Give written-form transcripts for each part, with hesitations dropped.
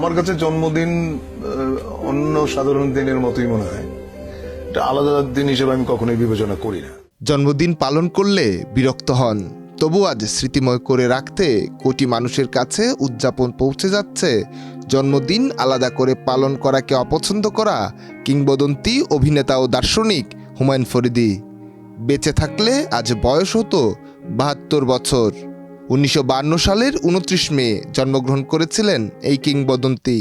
আমার কাছে জন্মদিন অন্য সাধারণ দিনের মতোই মনে হয়। এটা আলাদা দিন হিসেবে আমি কখনোই বিবেচনা করি না। জন্মদিন পালন করলে বিরক্ত হন, তবু আজ স্মৃতিময় করে রাখতে কোটি মানুষের কাছে উদযাপন পৌঁছে যাচ্ছে। জন্মদিন আলাদা করে পালন করাকে অপছন্দ করা কিংবদন্তি অভিনেতা ও দার্শনিক হুমায়ুন ফরিদী। বেঁচে থাকলে আজ বয়স হতো ৭২ বছর। ১৯৫২ সালের ২৯ মে জন্মগ্রহণ করেছিলেন এই কিংবদন্তি।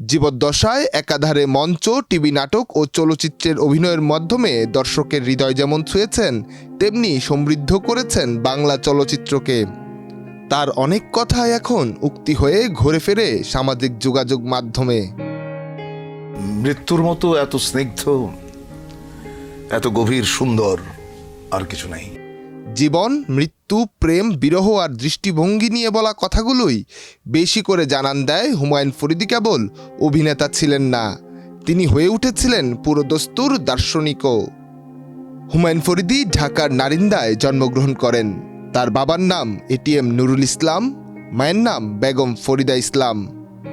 জীবদ্দশায় একাধারে মঞ্চ, টিভি নাটক ও চলচ্চিত্রের অভিনয়ের মাধ্যমে দর্শকের হৃদয় যেমন ছুঁয়েছেন, তেমনি সমৃদ্ধ করেছেন বাংলা চলচ্চিত্রকে। তার অনেক কথাই এখন উক্তি হয়ে ঘুরে ফেরে সামাজিক যোগাযোগ মাধ্যমে। মৃত্যুর মতো এত স্নিগ্ধ, এত গভীর, সুন্দর আর কিছু নাই। জীবন, মৃত্যু, প্রেম, বিরহ আর দৃষ্টিভঙ্গি নিয়ে বলা কথাগুলোই বেশি করে জানান দেয় হুমায়ুন ফরিদী কেবল অভিনেতা ছিলেন না, তিনি হয়ে উঠেছিলেন পুরোদস্তুর দার্শনিকও। হুমায়ুন ফরিদী ঢাকার নারিন্দায় জন্মগ্রহণ করেন। তার বাবার নাম এটিএম নুরুল ইসলাম, মায়ের নাম বেগম ফরিদা ইসলাম।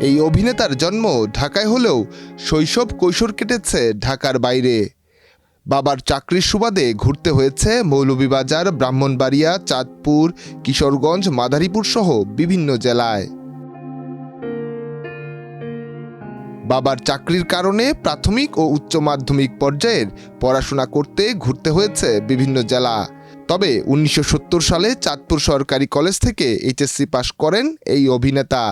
এই অভিনেতার জন্ম ঢাকায় হলেও শৈশব কৈশোর কেটেছে ঢাকার বাইরে। বাবার চাকরির সুবাদে ঘুরতে হয়েছে মৌলভীবাজার, ব্রাহ্মণবাড়িয়া, চাঁদপুর, কিশোরগঞ্জ, মাদারীপুর সহ বিভিন্ন জেলায়। বাবার চাকরির কারণে প্রাথমিক ও উচ্চ মাধ্যমিক পর্যায়ের পড়াশোনা করতে ঘুরতে হয়েছে বিভিন্ন জেলা। তবে ১৯৭০ সালে চাঁদপুর সরকারি কলেজ থেকে এইচএসসি পাশ করেন এই অভিনেতা।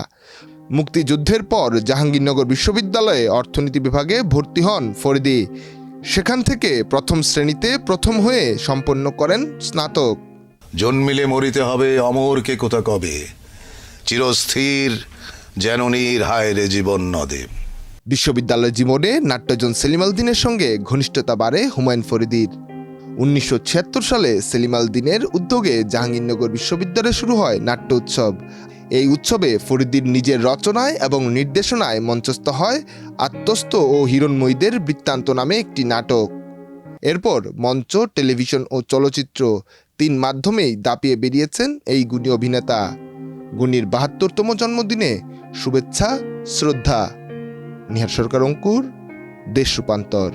মুক্তিযুদ্ধের পর জাহাঙ্গীরনগর বিশ্ববিদ্যালয়ে অর্থনীতি বিভাগে ভর্তি হন ফরিদী। সেখান থেকে প্রথম শ্রেণীতে প্রথম হয়ে সম্পন্ন করেন স্নাতক। জন্মিলে মরিতে হবে, অমর কে কোথা কবে, চিরস্থির যেন নীর হায় রে জীবন নদে। বিশ্ববিদ্যালয় জীবনে নাট্যজন সেলিম আল দীনের সঙ্গে ঘনিষ্ঠতা বাড়ে হুমায়ুন ফরিদীর। ১৯৭৬ সালে সেলিম আল দীনের উদ্যোগে জাহাঙ্গীরনগর বিশ্ববিদ্যালয়ে শুরু হয় নাট্য উৎসব। এই উৎসবে ফরিদীর নিজের রচনায় এবং নির্দেশনায় মঞ্চস্থ হয় আত্মস্থ ও হিরণময়ীদের বৃত্তান্ত নামে একটি নাটক। এরপর মঞ্চ, টেলিভিশন ও চলচ্চিত্র ৩ মাধ্যমেই দাপিয়ে বেরিয়েছেন এই গুণী অভিনেতা। গুণীর ৭২তম জন্মদিনে শুভেচ্ছা, শ্রদ্ধা। নিহার সরকার, অঙ্কুর, দেশ রূপান্তর।